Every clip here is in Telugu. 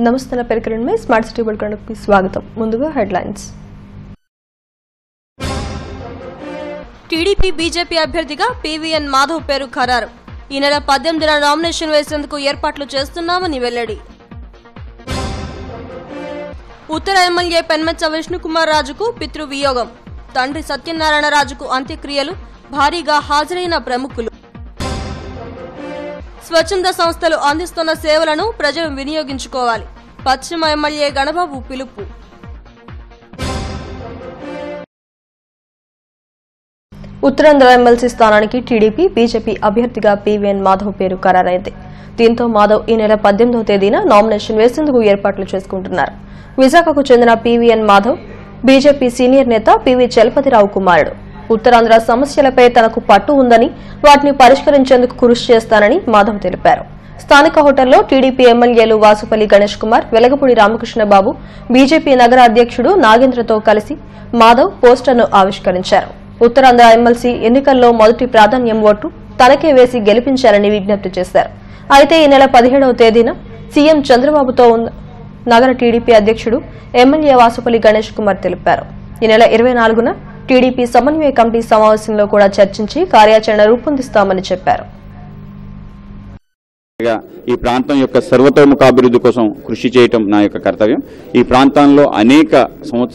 నమస్తే నా పేరు కిరణ్ మే స్మార్ట్ సిటీ బులెటిన్కి స్వాగతం. ముందుగా హెడ్లైన్స్. టీడీపీ బీజేపీ అభ్యర్థిగా పీవీఎన్ మాధవ్ పేరు ఖరారు. ఈ నెల 18న నామినేషన్ వేసేందుకు ఏర్పాట్లు చేస్తున్నామని వెల్లడి. ఉత్తర ఎమ్మెల్యే పెన్మెచ్చ విష్ణుకుమార్ రాజుకు పితృవియోగం. తండ్రి సత్యనారాయణ రాజుకు అంత్యక్రియలు, భారీగా హాజరైన ప్రముఖులు. స్వచ్ఛంద సంస్థలు అందిస్తున్న సేవలను ప్రజలు వినియోగించుకోవాలి. పశ్చిమ ఎమ్మెల్యే గణబాబు పిలుపు. ఉత్తరాంధ్ర ఎమ్మెల్సీ స్థానానికి టీడీపీ బీజేపీ అభ్యర్థిగా పీవీఎన్ మాధవ్ పేరు ఖరారైంది. దీంతో మాధవ్ ఈ నెల 18వ తేదీన నామినేషన్ వేసేందుకు ఏర్పాట్లు చేసుకుంటున్నారు. విశాఖకు చెందిన పీవీఎన్ మాధవ్ బీజేపీ సీనియర్ నేత పీవీ చలపతిరావు కుమారుడు. ఉత్తరాంధ్ర సమస్యలపై తనకు పట్టు ఉందని, వాటిని పరిష్కరించేందుకు కృషి చేస్తానని మాధవ్ తెలిపారు. స్థానిక హోటల్లో టీడీపీ ఎమ్మెల్యేలు వాసుపల్లి గణేష్ కుమార్, వెలగపూడి రామకృష్ణబాబు, బీజేపీ నగర అధ్యక్షుడు నాగేంద్రతో కలిసి మాధవ్ పోస్టర్ను ఆవిష్కరించారు. ఉత్తరాంధ్ర ఎమ్మెల్సీ ఎన్నికల్లో మొదటి ప్రాధాన్యం ఓటు తనకే వేసి గెలిపించాలని విజ్ఞప్తి చేశారు. అయితే ఈ నెల 17వ తేదీన సీఎం చంద్రబాబుతో ఉన్న నగర టీడీపీ అధ్యక్షుడు ఎమ్మెల్యే వాసుపల్లి గణేష్ కుమార్ తెలిపారు. ఈ నెల 24న టీడీపీ సమన్వయ కమిటీ సమావేశంలో కూడా చర్చించి కార్యాచరణ రూపొందిస్తామని చెప్పారు. ఈ ప్రాంతం యొక్క సర్వతోముఖాభివృద్ధి కోసం కృషి చేయటం నా యొక్క కర్తవ్యం. ఈ ప్రాంతంలో అనేక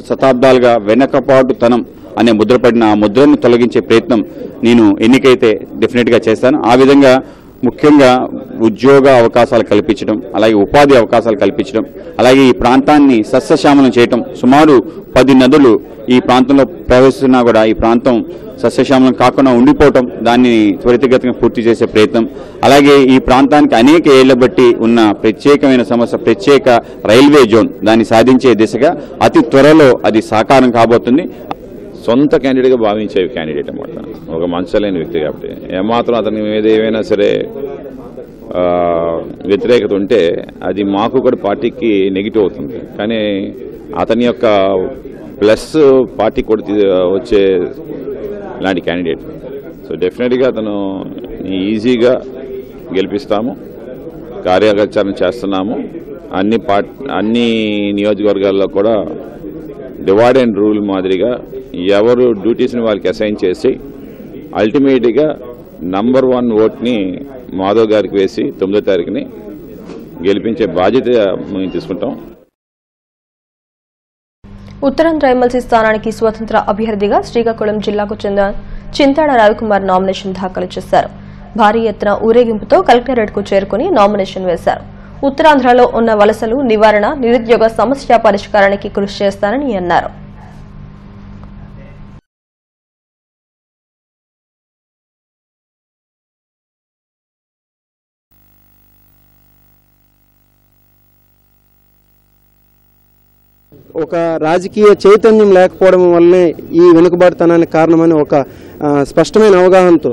శతాబ్దాలుగా వెనకపాటుతనం అనే ముద్రపడిన ఆ ముద్రను తొలగించే ప్రయత్నం నేను ఎన్నికైతే డెఫినెట్ గా చేస్తాను. ఆ విధంగా ముఖ్యంగా ఉద్యోగ అవకాశాలు కల్పించడం, అలాగే ఉపాధి అవకాశాలు కల్పించడం, అలాగే ఈ ప్రాంతాన్ని సస్యశ్యామలం చేయటం. సుమారు 10 నదులు ఈ ప్రాంతంలో ప్రవహిస్తున్నా కూడా ఈ ప్రాంతం సస్యశ్యామలం కాకుండా ఉండిపోవటం, దాన్ని త్వరితగతిగా పూర్తి చేసే ప్రయత్నం. అలాగే ఈ ప్రాంతానికి అనేక ఏళ్ల బట్టి ఉన్న ప్రత్యేకమైన సమస్య ప్రత్యేక రైల్వే జోన్, దాన్ని సాధించే దిశగా అతి త్వరలో అది సాకారం కాబోతుంది. సొంత క్యాండిడేట్గా భావించే క్యాండిడేట్ అన్నమాట. ఒక మంచలేని వ్యక్తి కాబట్టి ఏమాత్రం అతని మీద ఏమైనా సరే వ్యతిరేకత ఉంటే అది మాకు కూడా పార్టీకి నెగిటివ్ అవుతుంది. కానీ అతని యొక్క ప్లస్ పార్టీకి కూడా వచ్చే ఇలాంటి క్యాండిడేట్. సో డెఫినెట్గా అతను ఈజీగా గెలిపిస్తాము, కార్యాచరణ చేస్తున్నాము. అన్ని నియోజకవర్గాల్లో కూడా డివైడ్ అండ్ రూల్ మాదిరిగా ఎవరు డ్యూటీస్ని వాళ్ళకి అసైన్ చేసి అల్టిమేట్గా నంబర్ 1 ఓట్ని మాధవ్ గారికి వేసి 9వ తారీఖుని గెలిపించే బాధ్యత మేము తీసుకుంటాం. ఉత్తరాంధ్ర ఎమ్మెల్సీ స్థానానికి స్వతంత్ర అభ్యర్థిగా శ్రీకాకుళం జిల్లాకు చెందిన చింతాడ రవికుమార్ నామినేషన్ దాఖలు చేశారు. భారీ ఎత్తున ఊరేగింపుతో కలెక్టరేట్కు చేరుకుని నామినేషన్ వేశారు. ఉత్తరాంధ్రలో ఉన్న వలసలు నివారణ, నిరుద్యోగ సమస్య పరిష్కారానికి కృషి చేస్తానని అన్నారు. ఒక రాజకీయ చైతన్యం లేకపోవడం వల్లనే ఈ వెనుకబాటుతనానికి కారణమని ఒక స్పష్టమైన అవగాహనతో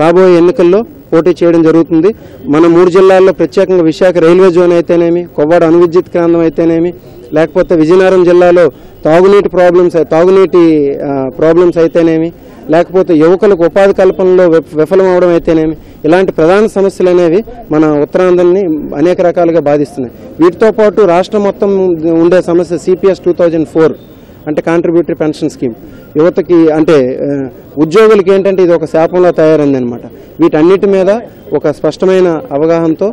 రాబోయే ఎన్నికల్లో పోటీ చేయడం జరుగుతుంది. మన 3 జిల్లాల్లో ప్రత్యేకంగా విశాఖ రైల్వే జోన్ అయితేనేమి, కొవ్వాడ అణువిద్యుత్ కేంద్రం అయితేనేమి, లేకపోతే విజయనగరం జిల్లాలో తాగునీటి ప్రాబ్లమ్స్ అయితేనేమి, లేకపోతే యువకులకు ఉపాధి కల్పనలో విఫలమవడం అయితేనేమి, ఇలాంటి ప్రధాన సమస్యలు అనేవి మన ఉత్తరాంధ్రని అనేక రకాలుగా బాధిస్తున్నాయి. వీటితో పాటు రాష్ట్రం మొత్తం ఉండే సమస్య CPS 2004 అంటే కాంట్రిబ్యూటరీ పెన్షన్ స్కీమ్, యువతకి అంటే ఉద్యోగులకి ఏంటంటే ఇది ఒక శాపంలో తయారైందనమాట. వీటన్నిటి మీద ఒక స్పష్టమైన అవగాహనతో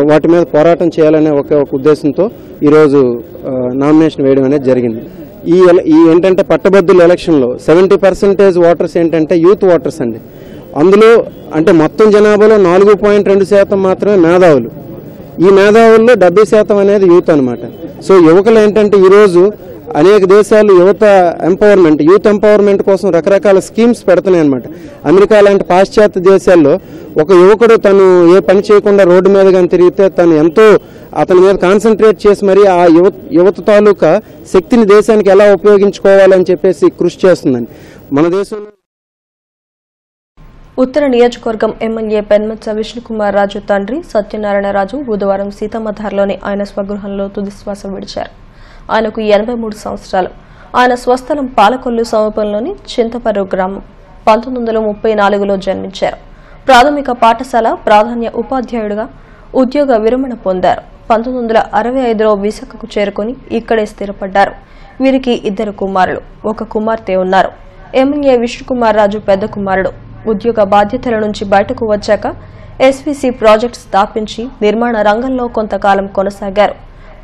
వాటి మీద పోరాటం చేయాలనే ఒక ఉద్దేశంతో ఈరోజు నామినేషన్ వేయడం అనేది జరిగింది. ఈ ఏంటంటే పట్టభద్రుల ఎలక్షన్లో 70% ఓటర్స్ ఏంటంటే యూత్ ఓటర్స్ అండి. అందులో అంటే మొత్తం జనాభాలో 4.2% మాత్రమే మేధావులు. ఈ మేధావుల్లో 70% అనేది యూత్ అనమాట. సో యువకులు ఏంటంటే ఈరోజు అనేక దేశాలు యూత్ ఎంపవర్మెంట్ కోసం రకరకాల స్కీమ్స్ పెడుతున్నాయి అనమాట. అమెరికా లాంటి పాశ్చాత్య దేశాల్లో ఒక యువకుడు తను ఏ పని చేయకుండా రోడ్డు మీద కానీ తిరిగితే తను ఎంతో అతని మీద కాన్సన్ట్రేట్ చేసి మరి ఆ యువత తాలూకా శక్తిని దేశానికి ఎలా ఉపయోగించుకోవాలని చెప్పేసి కృషి చేస్తుందని మన దేశంలో. ఉత్తర నియోజకవర్గం ఎమ్మెల్యే పెన్మెచ్చ విష్ణుకుమార్ రాజు తండ్రి సత్యనారాయణ రాజు బుధవారం సీతమ్మధారలోని ఆయన స్వగృహంలో తుదిశ్వాస విడిచారు. ఆయనకు 83 సంవత్సరాలు. ఆయన స్వస్థలం పాలకొల్లు సమీపంలోని చింతపర్రు గ్రామం. 1934లో జన్మించారు. ప్రాథమిక పాఠశాల ప్రాధాన్య ఉపాధ్యాయుడిగా ఉద్యోగ విరమణ పొందారు. 1965లో విశాఖకు చేరుకుని ఇక్కడే స్థిరపడ్డారు. వీరికి 2 కుమారులు, 1 కుమార్తె ఉన్నారు. ఎమ్మెల్యే విష్ణుకుమార్ రాజు పెద్ద కుమారుడు. ఉద్యోగ బాధ్యతల నుంచి బయటకు వచ్చాక ఎస్వీసీ ప్రాజెక్ట్ స్థాపించి నిర్మాణ రంగంలో కొంతకాలం కొనసాగారు.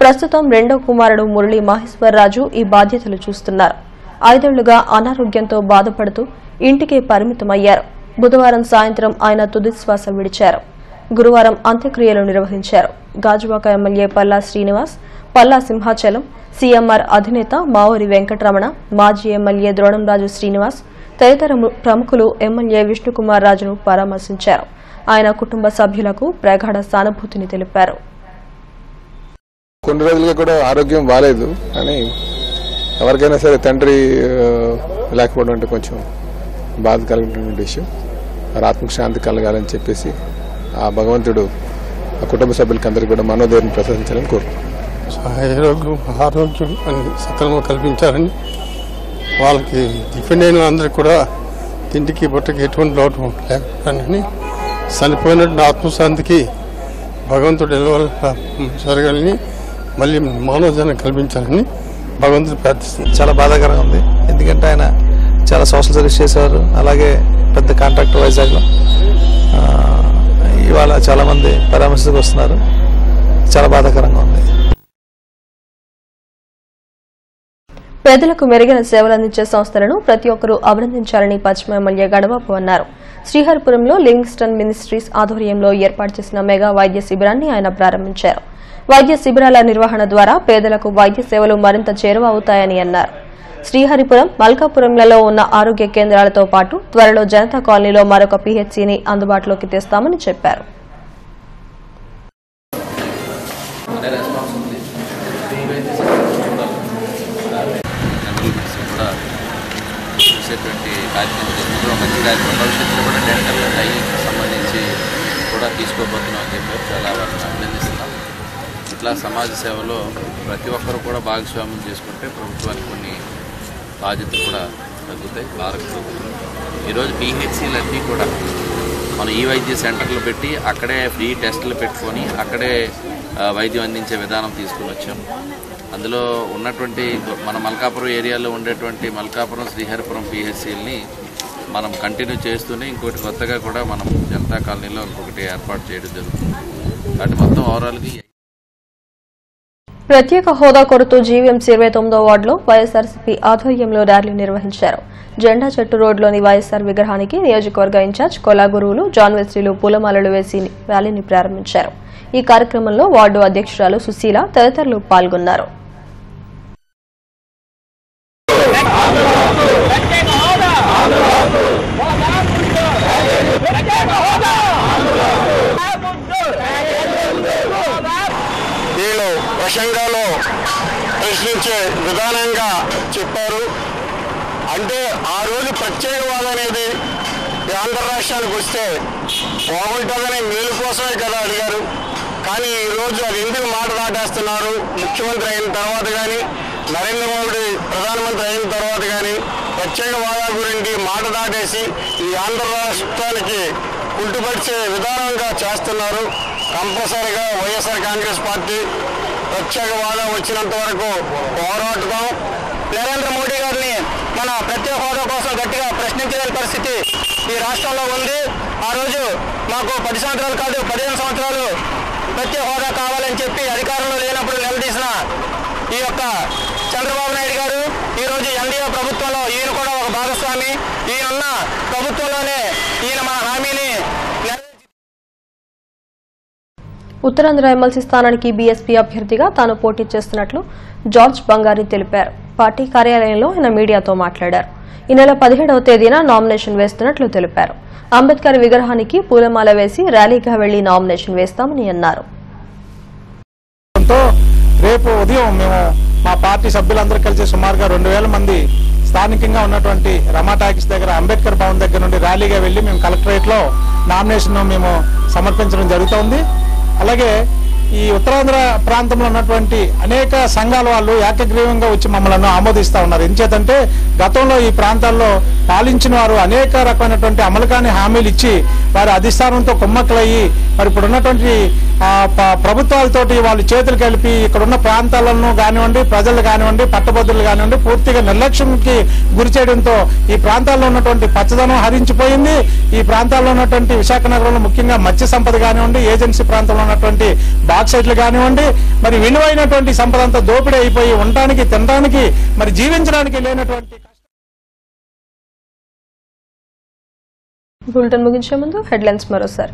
ప్రస్తుతం 2వ కుమారుడు మురళీ మహేశ్వరరాజు ఈ బాధ్యతలు చూస్తున్నారు. 5 ఏళ్లుగా అనారోగ్యంతో బాధపడుతూ ఇంటికే పరిమితమయ్యారు. బుధవారం సాయంత్రం ఆయన తుదిశ్వాస విడిచారు. గురువారం అంత్యక్రియలు నిర్వహించారు. గాజువాక ఎమ్మెల్యే పల్లా శ్రీనివాస్, పల్లా సింహాచలం, సీఎంఆర్ అధినేత మావూరి వెంకటరమణ, మాజీ ఎమ్మెల్యే ద్రోణంరాజు శ్రీనివాస్ తదితర ప్రముఖులు ఎమ్మెల్యే విష్ణుకుమార్ రాజును పరామర్శించారు. ఆయన కుటుంబ సభ్యులకు ప్రగాఢ సానుభూతిని తెలిపారు. కొన్ని రోజులుగా కూడా ఆరోగ్యం బాలేదు, కానీ ఎవరికైనా సరే తండ్రి లేకపోవడం అంటే కొంచెం బాధ కలిగినటువంటి విషయం. వారి ఆత్మకు శాంతి కలగాలని చెప్పేసి ఆ భగవంతుడు ఆ కుటుంబ సభ్యులకి అందరికీ కూడా మనోధైర్యం ప్రసాదించాలని కోరుకుంటున్నాను. ఆరోగ్యం సకలంగా కల్పించాలని, వాళ్ళకి డిపెండ్ అయిన అందరికీ కూడా తిండికి బట్టకి ఎటువంటి లోటు లేకపోయినా చనిపోయినట్టు ఆత్మశాంతికి భగవంతుడు జరగాలని, మళ్ళీ మానవజనం కల్పించాలని భగవంతుడు ప్రార్థిస్తుంది. చాలా బాధాకరంగా ఉంది. ఎందుకంటే ఆయన చాలా సోషల్ సర్వీస్ చేసేవారు. అలాగే పెద్ద కాంట్రాక్టర్ వైజాగ్లో. ఇవాళ చాలా మంది పరామర్శకు వస్తున్నారు. చాలా బాధాకరంగా ఉంది. పేదలకు మెరుగైన సేవలు అందించే సంస్థలను ప్రతి ఒక్కరూ అభినందించాలని పశ్చిమ ఎమ్మెల్యే గడవపు అన్నారు. శ్రీహరిపురంలో లివింగ్స్టన్ మినిస్ట్రీస్ ఆధ్వర్యంలో ఏర్పాటు చేసిన మెగా వైద్య శిబిరాన్ని ఆయన ప్రారంభించారు. వైద్య శిబిరాల నిర్వహణ ద్వారా పేదలకు వైద్య సేవలు మరింత చేరువ అవుతాయని అన్నారు. శ్రీహరిపురం, మల్కాపురంలలో ఉన్న ఆరోగ్య కేంద్రాలతో పాటు త్వరలో జనతా కాలనీలో మరొక పీహెచ్సీని అందుబాటులోకి తెస్తామని చెప్పారు. భవిష్యత్తులో కూడా డెంటల్ ఐకి సంబంధించి కూడా తీసుకోబోతున్నాం అని చెప్పారు. చాలా వారిని అభినందిస్తున్నాం. ఇట్లా సమాజ సేవలో ప్రతి ఒక్కరు కూడా భాగస్వామ్యం చేసుకుంటే ప్రభుత్వానికి కొన్ని బాధ్యతలు కూడా తగ్గుతాయి, భారం తగ్గుతుంది. ఈరోజు పీహెచ్సీలన్నీ కూడా మనం ఈ వైద్య సెంటర్లు పెట్టి అక్కడే ఫ్రీ టెస్టులు పెట్టుకొని అక్కడే వైద్యం అందించే విధానం తీసుకుని వచ్చాం. అందులో ఉన్నటువంటి మన మల్కాపురం ఏరియాలో ఉండేటువంటి మల్కాపురం, శ్రీహరిపురం పీహెచ్సీలని మనం కంటిన్యూ చేస్తూనే ఇంకోటి కొత్తగా కూడా మనం జనతా కాలనీలో ఇంకొకటి ఏర్పాటు చేయడం జరుగుతుంది. కాబట్టి మొత్తం ఓవరాల్గా ప్రత్యేక హోదా కోరుతూ జీవీఎంసీ 29వ వార్డులో వైఎస్ఆర్సీపీ ఆధ్వర్యంలో ర్యాలీ నిర్వహించారు. జెండా చెట్టు రోడ్లోని వైఎస్ఆర్ విగ్రహానికి నియోజకవర్గ ఇన్ఛార్జ్ కొలా గురువులు, జాన్ వెస్లీలు పూలమాలలు వేసి ర్యాలీని ప్రారంభించారు. ఈ కార్యక్రమంలో వార్డు అధ్యక్షురాలు సుశీల తదితరులు పాల్గొన్నారు. వీళ్ళు ప్రసంగాలో ప్రశ్నించే విధానంగా చెప్పారు. అంటే ఆ రోజు ప్రత్యేకవాదం అనేది ఆంధ్ర రాష్ట్రానికి వస్తే బాగుంటుందనే మేలు కోసమే కదా అడిగారు. కానీ ఈరోజు అది ఎందుకు మాట దాటేస్తున్నారు? ముఖ్యమంత్రి అయిన తర్వాత కానీ, నరేంద్ర మోడీ ప్రధానమంత్రి అయిన తర్వాత కానీ ప్రత్యేక హోదా గురించి మాట దాటేసి ఈ ఆంధ్ర రాష్ట్రానికి కుంటుపరిచే విధానంగా చేస్తున్నారు. కంపల్సరిగా వైఎస్ఆర్ కాంగ్రెస్ పార్టీ ప్రత్యేక హోదా వచ్చినంత వరకు పోరాడుతాం. నరేంద్ర మోడీ గారిని మన ప్రత్యేక హోదా కోసం గట్టిగా ప్రశ్నించే పరిస్థితి ఈ రాష్ట్రంలో ఉంది. ఆ రోజు మాకు 10 సంవత్సరాలు కాదు 15 సంవత్సరాలు ప్రత్యేక హోదా కావాలని చెప్పి అధికారంలో లేనప్పుడు నిలదీసిన ఈ యొక్క చంద్రబాబు నాయుడు గారు ఈరోజు ఎన్డీఏ ప్రభుత్వంలో ఈయన కూడా ఒక భాగస్వామి. ఈయనున్న ప్రభుత్వంలోనే ఈయన మన హామీని ఉత్తరాంధ్ర ఎమ్మెల్సీ స్థానానికి బీఎస్పీ అభ్యర్థిగా తాను పోటీ చేస్తున్నట్లు జార్జ్ బంగారి తెలిపారు. పార్టీ కార్యాలయంలో ఆయన మీడియాతో మాట్లాడారు. ఈ నెల 17వ తేదీన నామినేషన్ వేస్తున్నట్లు తెలిపారు. అంబేద్కర్ విగ్రహానికి పూలమాల వేసి ర్యాలీగా వెళ్లి నామినేషన్ వేస్తామని అన్నారు. రేపు ఉదయం మేము మా పార్టీ సభ్యులందరూ కలిసి సుమారుగా 2000 మంది స్థానికంగా ఉన్నటువంటి రమా టాకీస్ దగ్గర అంబేద్కర్ భవన్ దగ్గర నుండి ర్యాలీగా వెళ్లి మేము కలెక్టరేట్ లో నామినేషన్ మేము సమర్పించడం జరుగుతోంది. అలాగే ఈ ఉత్తరాంధ్ర ప్రాంతంలో ఉన్నటువంటి అనేక సంఘాల వాళ్ళు ఏకగ్రీవంగా వచ్చి మమ్మల్ని ఆమోదిస్తా ఉన్నారు. ఎందుచేతంటే గతంలో ఈ ప్రాంతాల్లో పాలించిన వారు అనేక రకమైనటువంటి అమలు కాని హామీలు ఇచ్చి వారి అధిష్టానంతో కుమ్మక్కలయ్యి మరి ఇప్పుడున్నటువంటి ప్రభుత్వాలతోటి వాళ్ళు చేతులు కలిపి ఇక్కడున్న ప్రాంతాలను కానివ్వండి, ప్రజలు కానివ్వండి, పట్టభద్రులు కానివ్వండి పూర్తిగా నిర్లక్ష్యంకి గురి చేయడంతో ఈ ప్రాంతాల్లో ఉన్నటువంటి పచ్చదనం హరించిపోయింది. ఈ ప్రాంతాల్లో ఉన్నటువంటి విశాఖ నగరంలో ముఖ్యంగా మత్స్య సంపద కానివ్వండి, ఏజెన్సీ ప్రాంతంలో ఉన్నటువంటి బాక్సైట్లు కానివ్వండి, మరి విలువైనటువంటి సంపద అంతా దోపిడీ అయిపోయి ఉండటానికి, తినడానికి, మరి జీవించడానికి లేనటువంటి. బులెటిన్ ముగించే ముందు హెడ్లైన్స్ మరోసారి.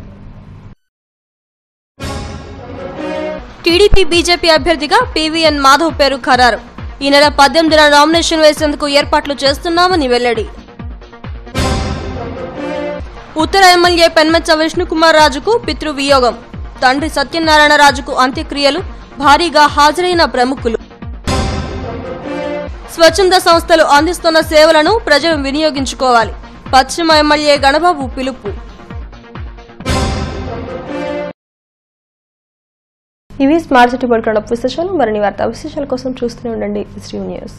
టీడీపీ బీజేపీ అభ్యర్థిగా పీవీఎన్ మాధవ్ పేరు ఖరారు. ఈ నెల 18న నామినేషన్ వేసేందుకు ఏర్పాట్లు చేస్తున్నామని వెల్లడి. ఉత్తర ఎమ్మెల్యే పెన్మెచ్చ విష్ణుకుమార్ రాజుకు పితృవియోగం. తండ్రి సత్యనారాయణ రాజుకు అంత్యక్రియలు, భారీగా హాజరైన ప్రముఖులు. స్వచ్ఛంద సంస్థలు అందిస్తున్న సేవలను ప్రజలు వినియోగించుకోవాలి. పశ్చిమ ఎమ్మెల్యే గణబాబు పిలుపు. ఇవి స్మార్ట్ సిటీ బులెటిన్ విశేషాలు. మరిన్ని వార్తా విశేషాల కోసం చూస్తూనే ఉండండి న్యూస్.